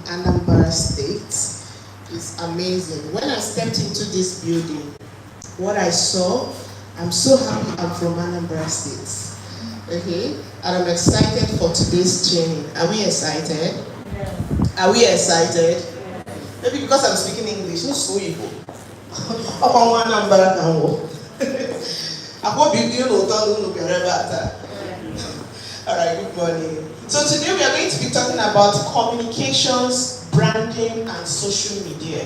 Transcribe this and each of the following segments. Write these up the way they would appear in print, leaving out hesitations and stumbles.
Anambra State. It's amazing. When I stepped into this building, what I saw, I'm so happy I'm from Anambra State. Okay? And I'm excited for today's training. Are we excited? Yeah. Are we excited? Yeah. Maybe because I'm speaking English, not so evil. I hope you know that. Alright, good morning. So today we are going to be talking about communications, branding, and social media.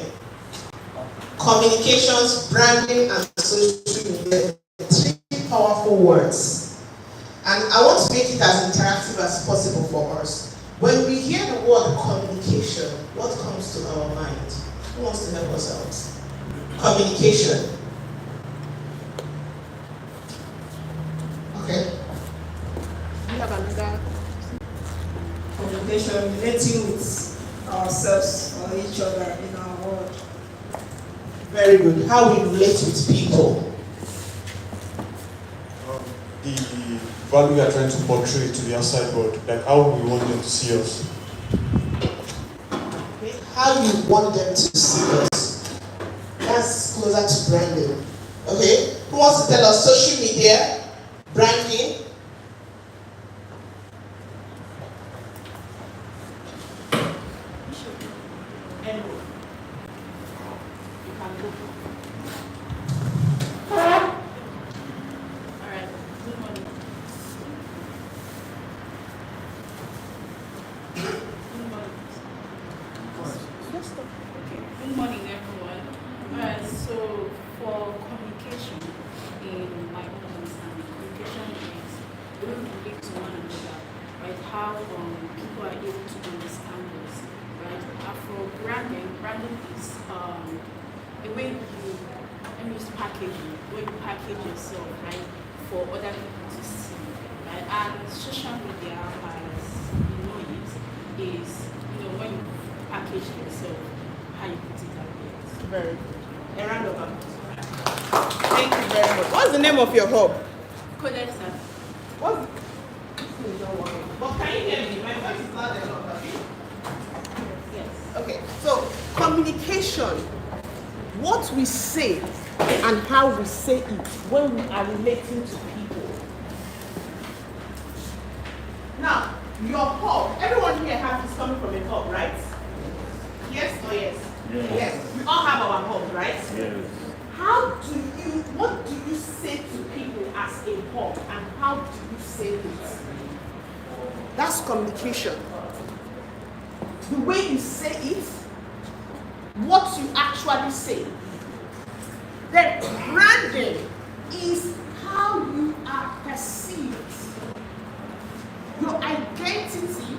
Communications, branding, and social media. Three powerful words. And I want to make it as interactive as possible for us. When we hear the word communication, what comes to our mind? Who wants to help us out? Communication. Okay. We have another communication, relating with ourselves or each other in our world. Very good. How we relate with people. The value we are trying to portray to the outside world, like how we want them to see us. Okay. How you want them to see us. That's closer to branding. Okay. Who wants to tell us social media, branding? Good morning, everyone. Alright, so for communication, in my own understanding, communication is the way we relate to one another, right? How people are able to understand us, right? For branding, is the way let me use packaging, the way you package yourself, right? For other people to see, right? And social media, as you know it, is when you package yourself, how you put it out there. Very good. A round of applause. Thank you very much. What's the name of your hub? Codexa. What's but can you hear me? My voice is loud enough. Yes. Okay. So communication, what we say and how we say it when we are relating to people. Now, your hub, everyone here is coming from a hub, right? Yes or yes? Yes. We all have our hub, right? Yes. What do you say to people as a hub, and how do you say it? That's communication. The way you say it, what you actually say. Then branding is how you are perceived. Your identity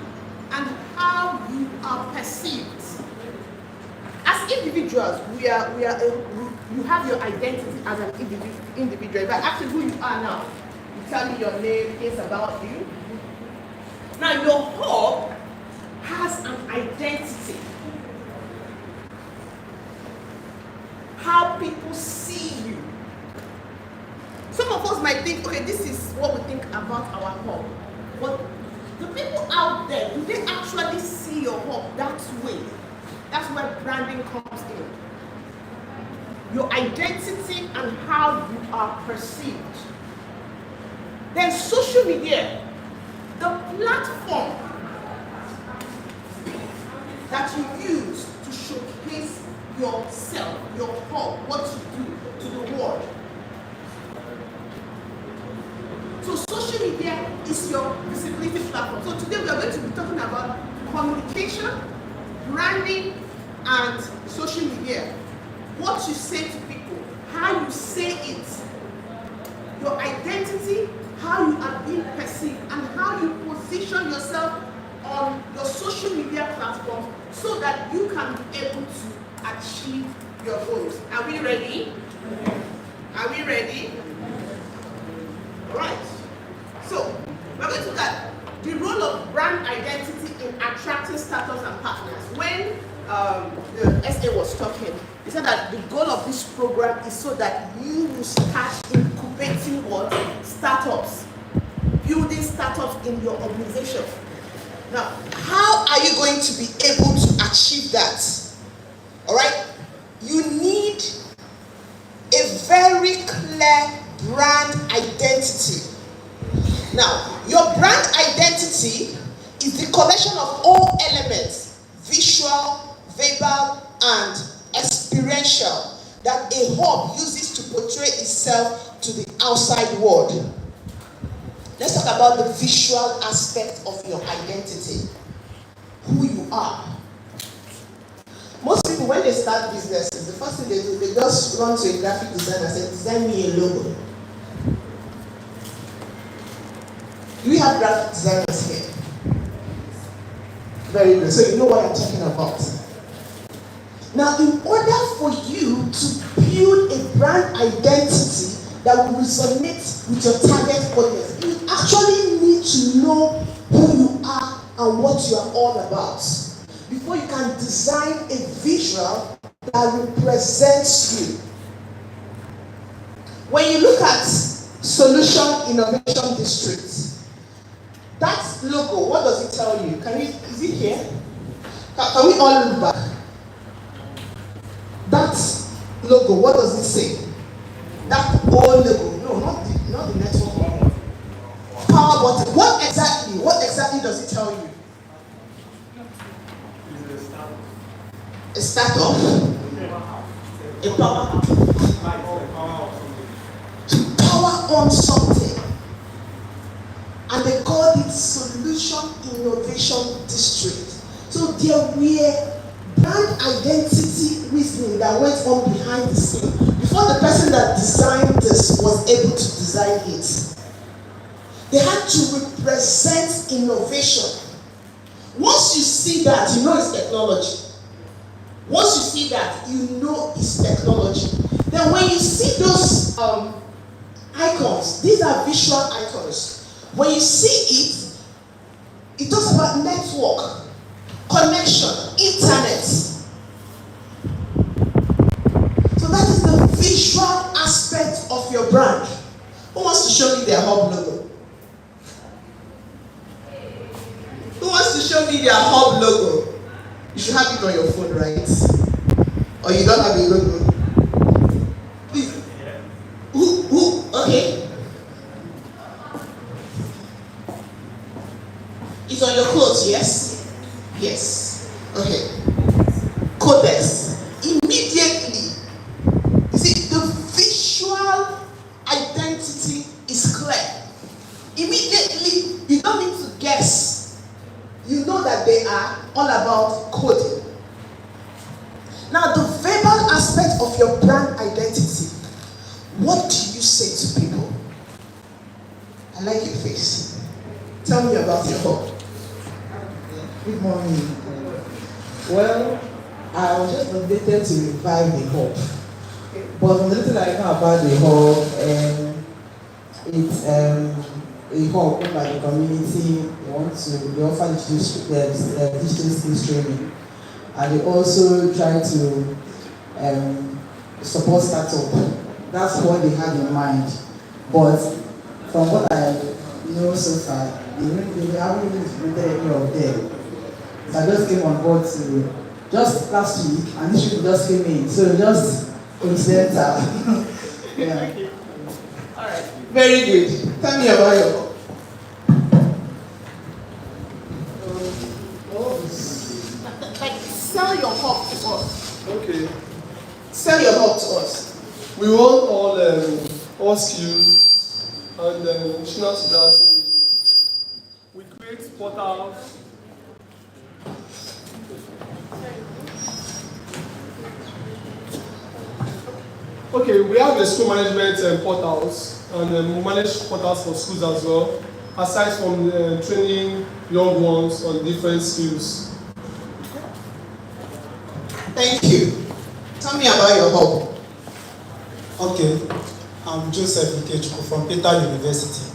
and how you are perceived. As individuals, you have your identity as an individual. If I ask you who you are now, you tell me your name, things about you. Now your hub has an identity. How people see you. Some of us might think, okay, this is what we think about our hub. But the people out there, do they actually see your hub that way? That's where branding comes in. Your identity and how you are perceived. Then social media, the platform that you use to showcase yourself, your hub, what you do to the world. So social media is your visibility platform. So today we are going to be talking about communication, branding, and social media. What you say to people, how you say it, your identity, how you are being perceived, and how you position yourself on your social media platforms so that you can be able to achieve your goals. Are we ready? Are we ready? Right. So, we're going to look at the role of brand identity in attracting startups and partners. When the SA was talking, he said that the goal of this program is so that you will start incubating what? Startups. Building startups in your organization. Now, how are you going to be able to All right? You need a very clear brand identity. Now, your brand identity is the collection of all elements, visual, verbal, and experiential, that a hub uses to portray itself to the outside world. Let's talk about the visual aspect of your identity. Who you are. Most people, when they start businesses, the first thing they do, they just run to a graphic designer and say, design me a logo. Do we have graphic designers here? Very good. So you know what I'm talking about. Now, in order for you to build a brand identity that will resonate with your target audience, you actually need to know who you are and what you are all about before you can design a visual that represents you. When you look at Solution Innovation District, that logo, what does it tell you? Is it here? Can we all look back? That logo, what does it say? That old logo, no, not the network one. Power button. What exactly does it tell you? A startup. A power. To power on something. And they called it Solution Innovation District. So there were brand identity reasoning that went on behind the scene before the person that designed this was able to design it. They had to represent innovation. Once you see that, you know it's technology. Once you see that, you know it's technology. Then when you see those icons, these are visual icons. When you see it, it talks about network, connection, internet. So that is the visual aspect of your brand. Who wants to show me their hub logo? Who wants to show me their hub logo? You should have it on your phone, right? Or you don't have a logo? Please. Who? Okay. It's on your clothes, yes? Yes. Okay. Codex. Immediately, you see, the visual identity is clear. Immediately, you don't need to guess. You know that they are all about coding. Now, the verbal aspect of your brand identity. What do you say to people? I like your face. Tell me about your hub. Good morning. Well, I was just motivated to revive the hub. But the little I know about the hub, it's a hub owned by the community. They offer digital skills training, and they also try to support startup. That's what they had in mind. But from what I know so far, they haven't really implemented any of them. So I just came on board just last week, and this week just came in. So just coincidental. Yeah. All right. Very good. Tell me about your hub. Like, sell your hub to us. Okay. Sell your hub to us. We want all skills, and additional to that, we create portals. Okay, we have the school management portals, and we manage portals for schools as well, aside from training young ones on different skills. Thank you. Tell me about your hub. Okay, I'm Joseph Ikechukwu from Peter University.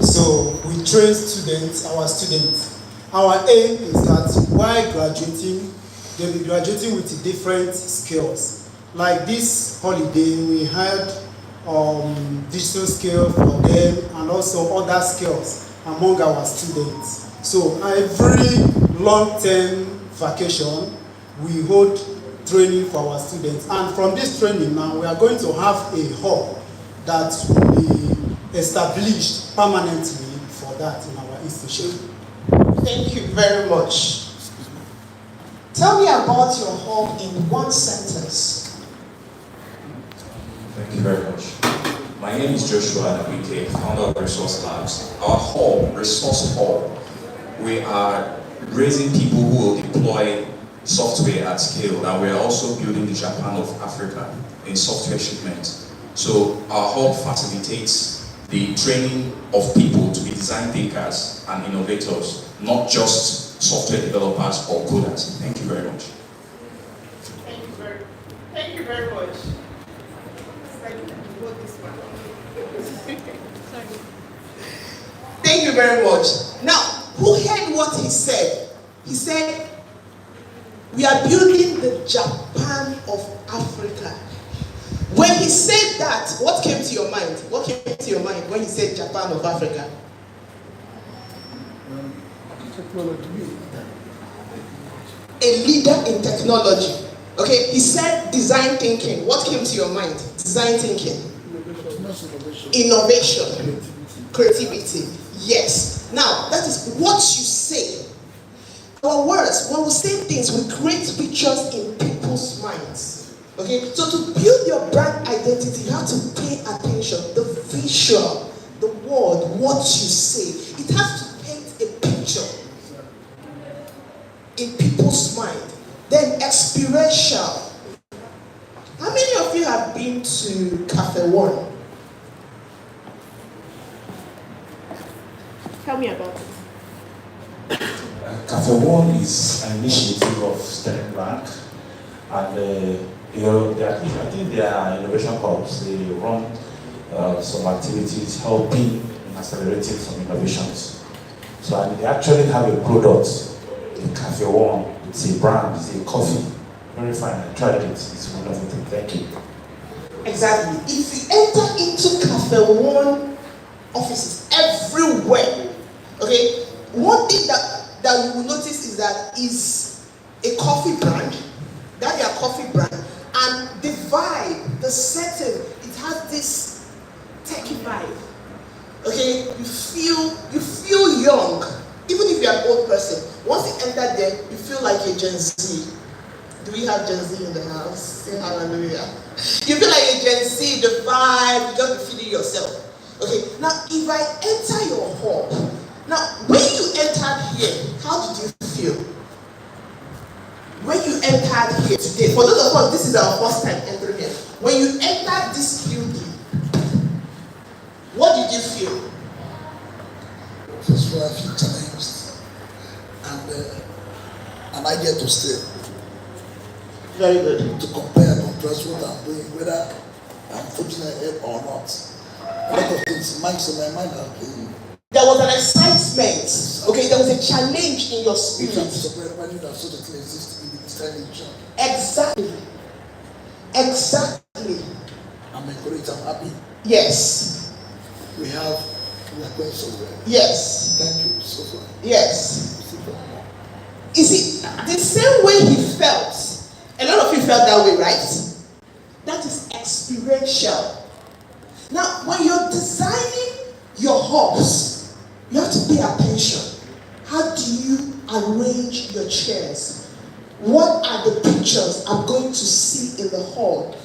So we train students, our students. Our aim is that while graduating, they'll be graduating with different skills. Like this holiday, we had digital skills for them and also other skills among our students. So every long-term vacation, we hold training for our students. And from this training now, we are going to have a hub that will be established permanently for that in our institution. Thank you very much. Tell me about your hub in one sentence. Thank you very much. My name is Joshua Nabike, founder of Resource Labs. Our hub, Resource Hub, we are raising people who will deploy software at scale, and we are also building the Japan of Africa in software shipment. So our hub facilitates the training of people to be design thinkers and innovators, not just software developers or coders. Thank you very much. Thank you very much. Thank you very much. Now, who heard what he said? He said, we are building the Japan of Africa. When he said that, what came to your mind? What came to your mind when he said Japan of Africa? A leader in technology. Okay, he said design thinking. What came to your mind? Design thinking. Innovation. Creativity. Yes. Now, that is what you say. Our words, when we say things, we create pictures in people's minds. Okay? So to build your brand identity, you have to pay attention. The visual, the word, what you say. It has to paint a picture in people's mind. Then experiential. How many of you have been to Cafe One? Tell me about it. Cafe One is an initiative of Sterling Bank, and I think they are innovation hubs. They run some activities helping in accelerating some innovations. So, and they actually have a product in Cafe One. It's a brand, it's a coffee. Very fine. I tried it. It's wonderful. Thank you. Exactly. If you enter into Cafe One offices everywhere, okay, one thing that you will notice is that is a coffee brand. That is a coffee brand. And the vibe, the setting, it has this techie vibe. Okay, you feel young. Even if you're an old person, once you enter there, you feel like a Gen Z. Do we have Gen Z in the house? Say hallelujah. You feel like a Gen Z, the vibe, you just be feeling yourself. Okay, now if I enter your hall, now when you entered here, how did you feel? When you entered here today, for those of us, this is our first time entering here. When you entered this building, what did you feel? First of all, I feel challenged, and I get to stay. Very good. To compare and contrast what I'm doing, whether I'm fortunate or not. A lot of things, minds in my mind are playing. There was an excitement, okay? There was a challenge in your spirit. I'm surprised I knew that such a thing exists in the Sterling job. Exactly. Exactly. I'm encouraged, I'm happy. Yes. We are going somewhere. Yes. Thank you so far. Yes. You see, the same way he felt, a lot of you felt that way, right? That is experiential. Now, when you're designing your hubs, you have to pay attention. How do you arrange your chairs? What are the pictures I'm going to see in the hall?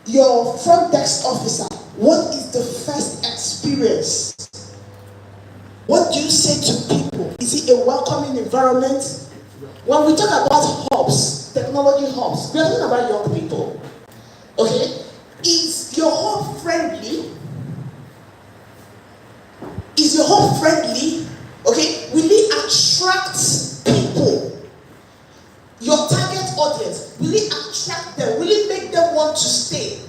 Your front desk officer, what is the first experience? What do you say to people? Is it a welcoming environment? When we talk about hubs, technology hubs, we are talking about young people. Okay? Is your hub friendly? Is your hub friendly? Okay? Will it attract people? Your target audience, will it attract them? Will it make them want to stay?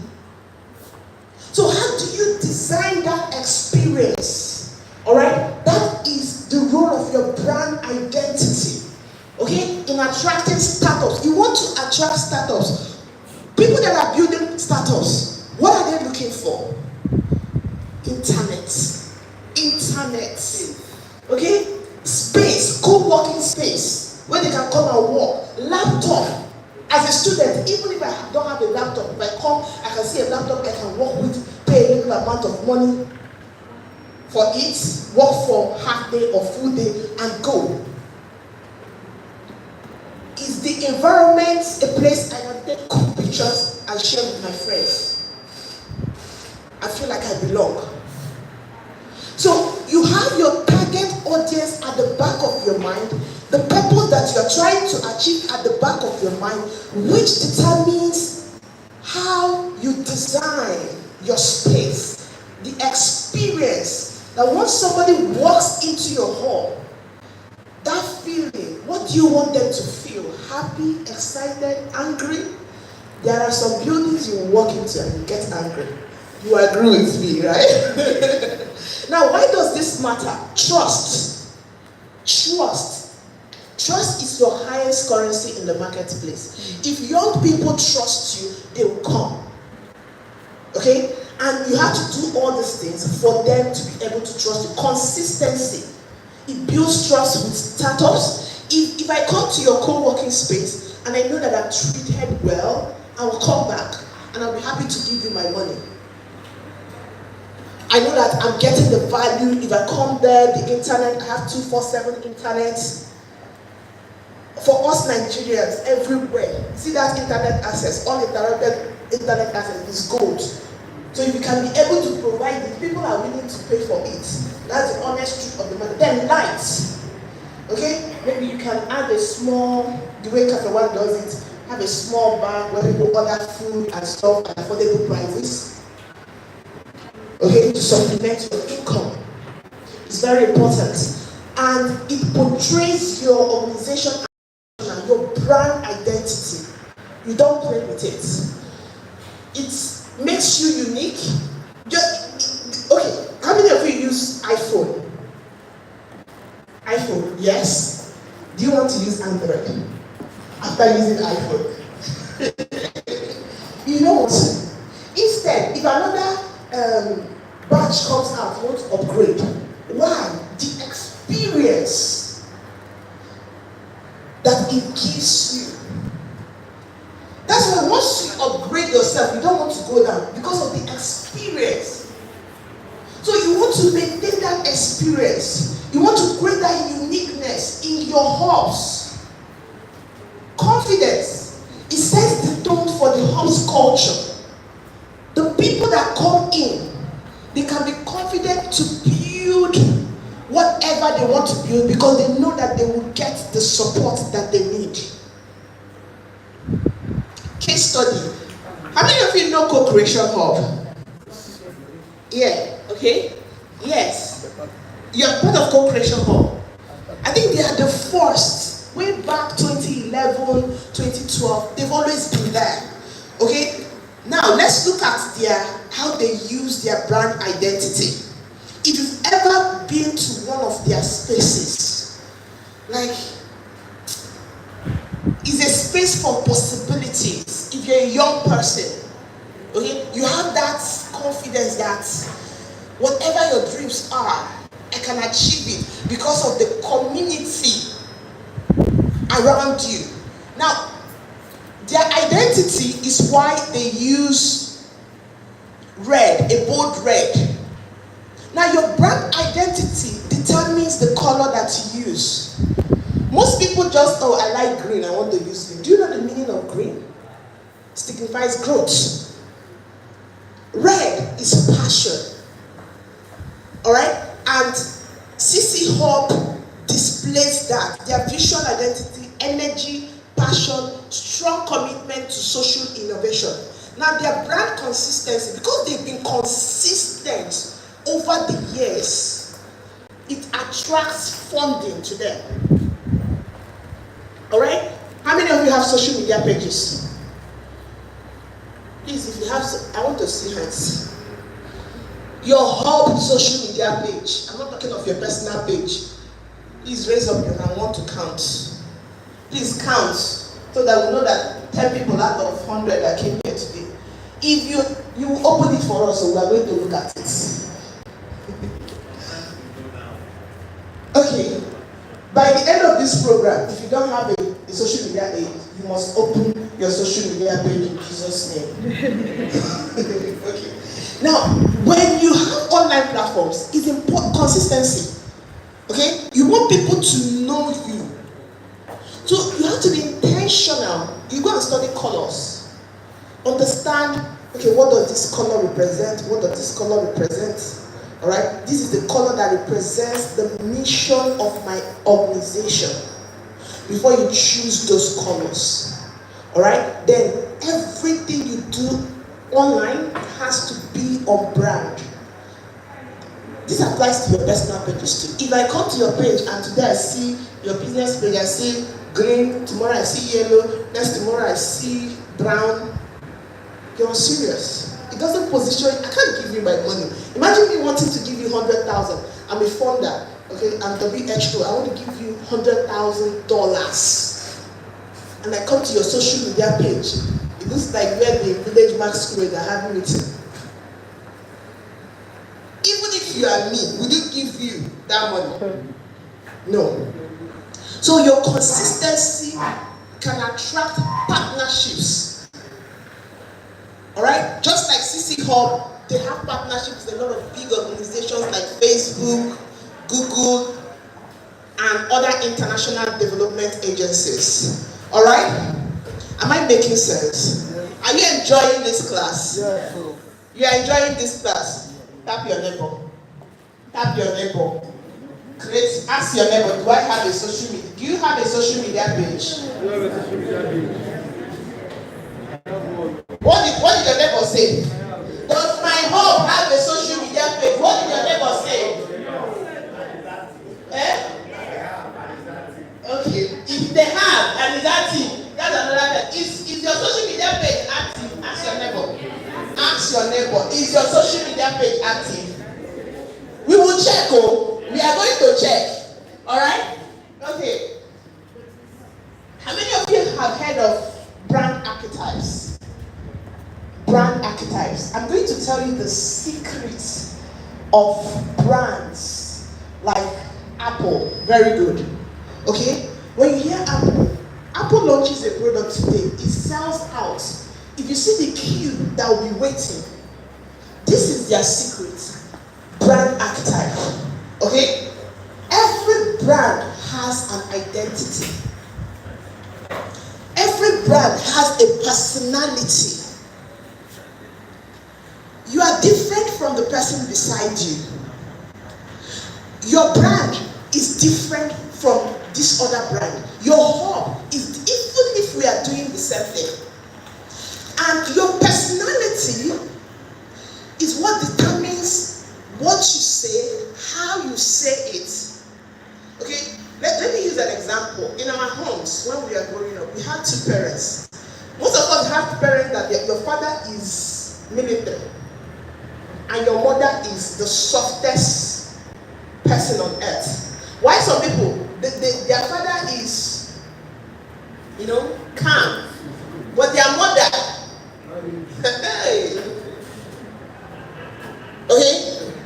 So how do you design that experience? Alright? That is the role of your brand identity. Okay? In attracting startups. You want to attract startups. People that are building startups, what are they looking for? Internet. Okay? Space, co-working space, where they can come and work. Laptop. As a student, even if I don't have a laptop, if I come, I can see a laptop I can work with, pay a little amount of money for it, work for half day or full day, and go. Is the environment a place I can take cool pictures and share with my friends? I feel like I belong. So you have your target audience at the back of your mind, the purpose that you are trying to achieve at the back of your mind, which determines how you design your space, the experience that once somebody walks into your hall, that feeling, what do you want them to feel? Happy, excited, angry? There are some buildings you walk into and you get angry. You agree with me, right? Now, why does this matter? Trust. Trust. Trust is your highest currency in the marketplace. If young people trust you, they will come. Okay? And you have to do all these things for them to be able to trust you. Consistency. It builds trust with startups. If I come to your co-working space and I know that I'm treated well, I will come back and I'll be happy to give you my money. I know that I'm getting the value. If I come there, the internet, I have 247 internet. For us Nigerians, everywhere, see that internet access, uninterrupted internet access is gold. So if you can be able to provide it, people are willing to pay for it. That's the honest truth of the matter. Then lights. Okay? Maybe you can add a small, the way Cafe One does it, have a small bag where people order food and stuff at affordable prices. Okay, to supplement your income. It's very important. And it portrays your organization and your brand identity. You don't play with it. It makes you unique. Okay, how many of you use iPhone? iPhone, yes. Do you want to use Android after using iPhone? You know what? Instead, if another batch comes out, you want to upgrade. Why? The experience that it gives you. That's why once you upgrade yourself, you don't want to go down because of the experience. So you want to maintain that experience. You want to create that uniqueness in your hubs. Confidence. It sets the tone for the hub's culture. The people that come in, they can be confident to build whatever they want to build because they know that they will get the support that they need. Case study. How many of you know Co-Creation Hub? Yeah, okay? Yes. You're part of Co-Creation Hub. I think they are the first. Way back 2011, 2012, they've always been there. Okay? Now, let's look at how they use their brand identity. If you've ever been to one of their spaces, like, it's a space for possibilities. If you're a young person, okay, you have that confidence that whatever your dreams are, I can achieve it because of the community around you. Now, their identity is why they use red, a bold red. Now, your brand identity determines the color that you use. Most people just, oh, I like green, I want to use green. Do you know the meaning of green? It signifies growth. Red is passion. Alright? And CC Hub displays that. Their visual identity, energy, passion, strong commitment to social innovation. Now, their brand consistency, because they've been consistent over the years, it attracts funding to them. Alright? How many of you have social media pages? Please, if you have, I want to see hands. Your hub social media page. I'm not talking of your personal page. Please raise up your hand. I want to count. Please count so that we know that 10 people out of 100 that came here today. If you open it for us, so we are going to look at it. Okay. By the end of this program, if you don't have a social media page, you must open your social media page in Jesus' name. Okay. Now, when you have online platforms, it's important consistency. Okay? You want people to know you. So you have to be intentional. You go and study colors. Understand, okay, what does this color represent? What does this color represent? Alright? This is the color that represents the mission of my organization. Before you choose those colors. Alright? Then everything you do online has to be on brand. This applies to your personal pages too. If I come to your page and today I see your business page, I see green, tomorrow I see yellow, next tomorrow I see brown, you're serious. It doesn't position, I can't give you my money. Imagine me wanting to give you 100,000. I'm a funder, okay, I'm WHO, I want to give you $100,000. And I come to your social media page. It looks like where the village masquerade are having meeting. Even if you are me, would it give you that money? No. So your consistency can attract partnerships. Alright? Just like CC Hub, they have partnerships with a lot of big organizations like Facebook, Google, and other international development agencies. Alright? Am I making sense? Are you enjoying this class? You are enjoying this class? Tap your neighbor. Tap your neighbor. Ask your neighbor, do I have a social media? Do you have a social media page? What did your neighbor say? Does my home have a social media page? What did your neighbor say? Okay. If they have and it's active, that's another thing. Is your social media page active? Ask your neighbor. Ask your neighbor, is your social media page active? We will check, we are going to check. Alright? Okay. How many of you have heard of brand archetypes? Brand archetypes. I'm going to tell you the secrets of brands like Apple. Very good. Okay? When you hear Apple launches a product today, it sells out. If you see the queue that will be waiting, this is their secret. Brand archetype. Okay? Every brand has an identity. Every brand has a personality. You are different from the person beside you. Your brand is different from this other brand. Your hub is, even if we are doing the same thing. And your personality is what determines what you say, how you say it. Okay? Let me use an example. In our homes, when we are growing up, we had two parents. Most of us have parents that your father is military and your mother is the softest person on earth. Why some people, their father is, calm, but their mother, okay?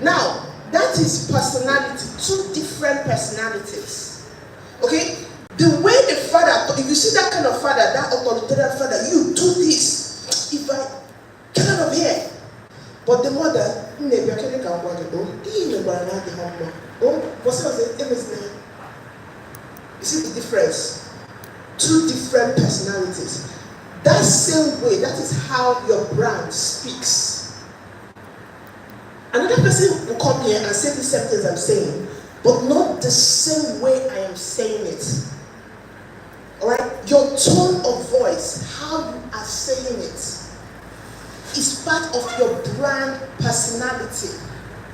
Now, that is personality, two different personalities. Okay? The way the father, if you see that kind of father, that authoritarian father, you do this. If I get out of here. But the mother, you see the difference? Two different personalities. That same way, that is how your brand speaks. Another person will come here and say the same things I'm saying, but not the same way I am saying it. Alright? Your tone of voice, how you are saying it, is part of your brand personality.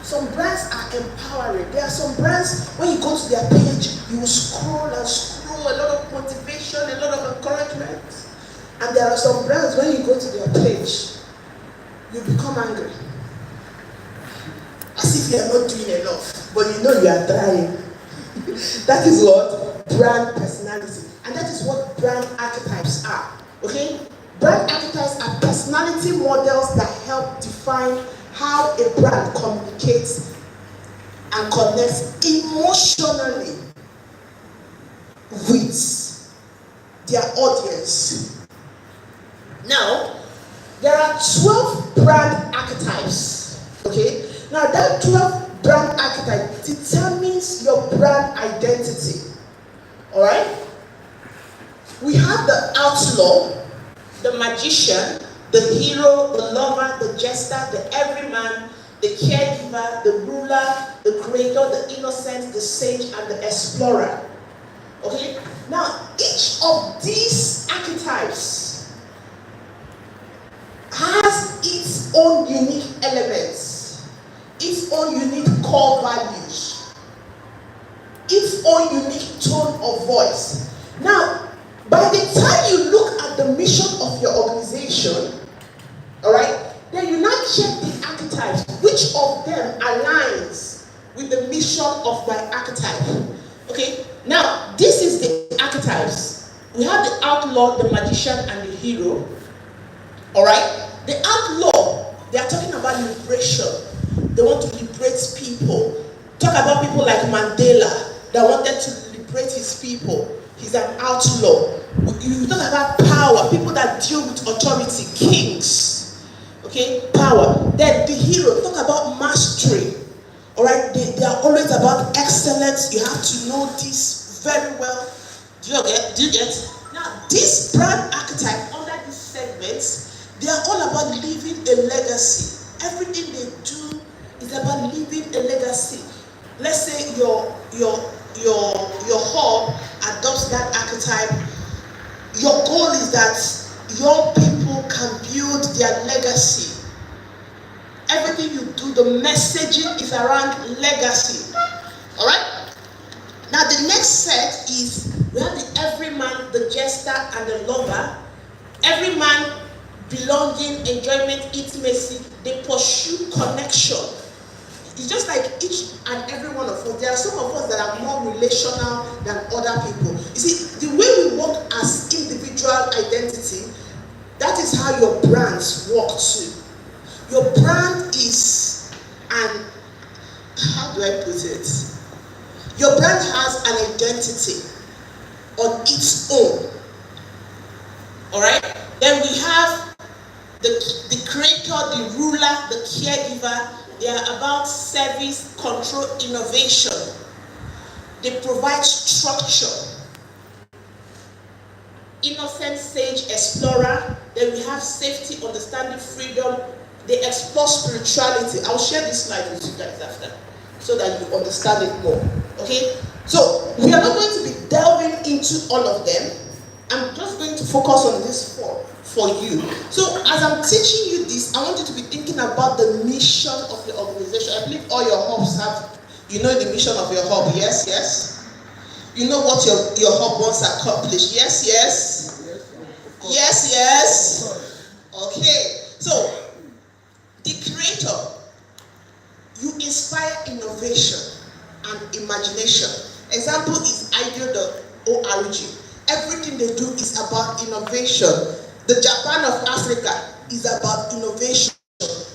Some brands are empowering. There are some brands, when you go to their page, you will scroll and scroll, a lot of motivation, a lot of encouragement. And there are some brands, when you go to their page, you become angry. As if you are not doing enough, but you know you are trying. That is what brand personality, and that is what brand archetypes are. Okay? Brand archetypes are personality models that help define how a brand communicates and connects emotionally with their audience. Now, there are 12 brand archetypes. Okay? Now, that 12 brand archetype determines your brand identity. Alright? We have the outlaw, the magician, the hero, the lover, the jester, the everyman, the caregiver, the ruler, the creator, the innocent, the sage, and the explorer. Okay? Now, each of these archetypes has its own unique elements, its own unique core values, its own unique tone of voice. Now, by the time you look at the mission of your organization, all right, then you now check the archetypes. Which of them aligns with the mission of my archetype? Okay, now this is the archetypes. We have the outlaw, the magician, and the hero. All right, the outlaw, they are talking about liberation. They want to liberate people. Talk about people like Mandela that wanted to liberate his people. He's an outlaw. You talk about power, people that deal with authority, kings. Okay, power. Then the hero, talk about mastery. Alright, they are always about excellence. You have to know this very well. Do you get? Now, this brand archetype under these segments, they are all about leaving a legacy. Everything they do is about leaving a legacy. Let's say your hub adopts that archetype. Your goal is that young people can build their legacy. Everything you do, the messaging is around legacy. Alright? Now the next set is, we have the everyman, the jester, and the lover. Every man, belonging, enjoyment, intimacy, they pursue connection. It's just like each and every one of us. There are some of us that are more relational than other people. You see, the way we work as individual identity, that is how your brands work too. Your brand is how do I put it? Your brand has an identity on its own. Alright? Then we have the creator, the ruler, the caregiver. They are about service, control, innovation. They provide structure. Innocent, sage, explorer. Then we have safety, understanding, freedom. They explore spirituality. I'll share this slide with you guys after, so that you understand it more. Okay? So, we are not going to be delving into all of them. I'm just going to focus on this four for you. So, as I'm teaching you this, I want you to be thinking about the mission of your organization. I believe all your hubs have, you know the mission of your hub. Yes, yes. You know what your hub wants to accomplish. Yes, yes. Yes, yes. Okay. So, the creator, you inspire innovation and imagination. Example is Ideal.org. Everything they do is about innovation. The Japan of Africa is about innovation.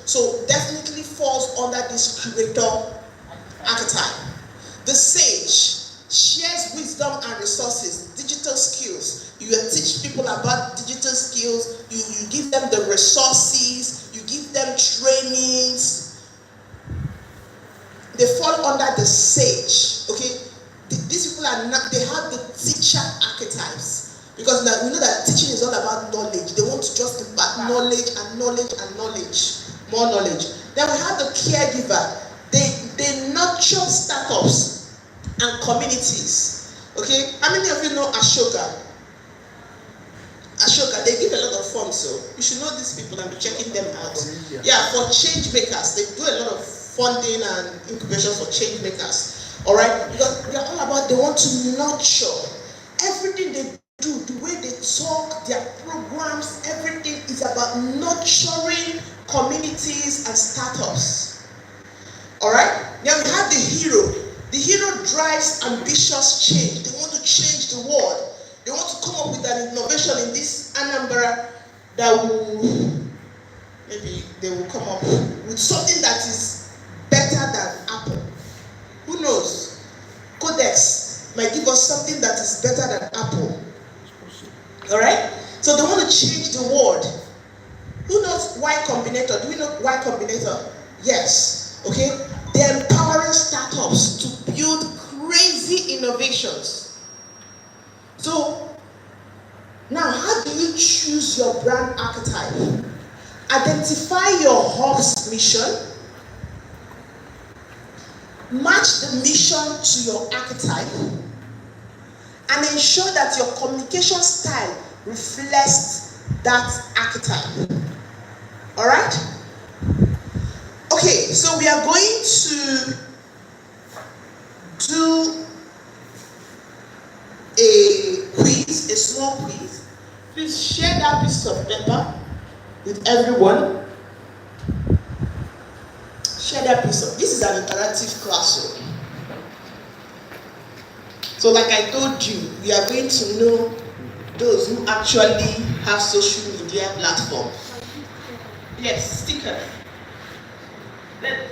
So definitely falls under this creator archetype. The sage shares wisdom and resources, digital skills. You teach people about digital skills. You give them the resources. You give them trainings. They fall under the sage. Okay, these people are not. They have the teacher archetypes. Because now we know that teaching is all about knowledge. They want to just impart knowledge and knowledge and knowledge. More knowledge. Then we have the caregiver. They nurture startups and communities. Okay? How many of you know Ashoka? Ashoka, they give a lot of funds, so you should know these people and be checking them out. Yeah, for change makers. They do a lot of funding and incubation for change makers. Alright? Because they're all about, they want to nurture. Everything they do, the way they talk, their programs, everything is about nurturing communities and startups. Alright? Then we have the hero. The hero drives ambitious change. They want to change the world. They want to come up with an innovation in this Anambra that will, maybe they will come up with something that is better than Apple. Who knows? Codex might give us something that is better than Apple. Alright? So they want to change the word. Who knows Y Combinator? Do we know Y Combinator? Yes. Okay? They're empowering startups to build crazy innovations. So, now how do you choose your brand archetype? Identify your hub's mission. Match the mission to your archetype. And ensure that your communication style reflects that archetype. Alright? Okay, so we are going to do a quiz, a small quiz. Please share that piece of paper with everyone. Share that piece of, this is an interactive classroom. So like I told you, we are going to know those who actually have social media platforms. Yes, stickers. Then